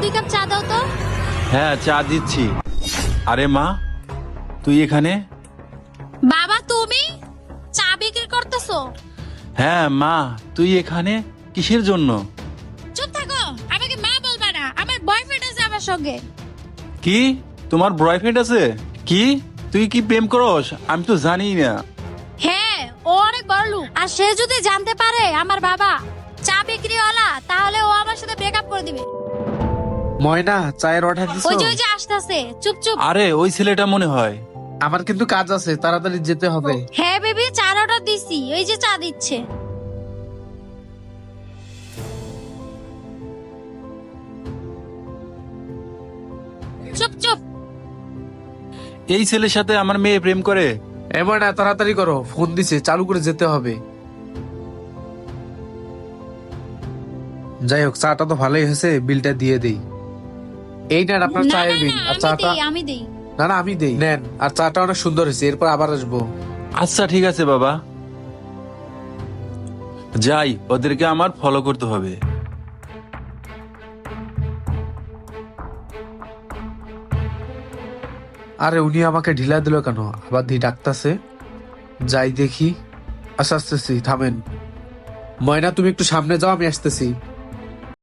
2 cup চা দাও তো। হ্যাঁ, চা দিচ্ছি। আরে মা, তুই এখানে? বাবা তুমি চা বিক্রি করতেছো? হ্যাঁ মা, তুই এখানে কিসের জন্য? চুপ থাকো, আমাকে মা বলবা না, আমার বয়ফ্রেন্ড আছে আমার সঙ্গে। কি, তোমার বয়ফ্রেন্ড আছে? কি, তুই কি প্রেম করস? আমি তো জানি না। হ্যাঁ, ও অনেক বড় লোক, আর সে যদি জানতে পারে আমার বাবা চা বিক্রিওয়ালা, তাহলে ও আমার সাথে ব্রেকআপ করে দিবে। ময়না, চায়ের অর্ডার দিছো? ওই যে আসতেছে, চুপ চুপ। আরে ওই ছেলেটা মনে হয়। আমার কিন্তু কাজ আছে, তাড়াতাড়ি যেতে হবে। হ্যাঁ বেবি, চার অর্ডার দিছি, এই যে চা দিচ্ছে। চুপ চুপ। এই ছেলের সাথে আমার মেয়ে প্রেম করে? এ ময়না, তাড়াতাড়ি করো, ফোন দিছে, চালু করে যেতে হবে। যাই হোক, চাটা তো ভালোই হয়েছে, বিলটা দিয়ে দেই। এই নেন আপনার না চায়ের না বিল। না, আর চাটা আমি দেই। না না, আমি দেই, নেন। আর চাটা অনেক সুন্দর হয়েছে, এরপর আবার আসবো। আচ্ছা ঠিক আছে বাবা, যাই, ওদেরকে আমার ফলো করতে হবে। আরে উনি আমাকে ঢিলা দিল কেন? আবার দি ডাকতাছে, যাই দেখি। আচ্ছা আসতেছি, থামেন। ময়না তুমি একটু সামনে যাও, আমি আসতেছি।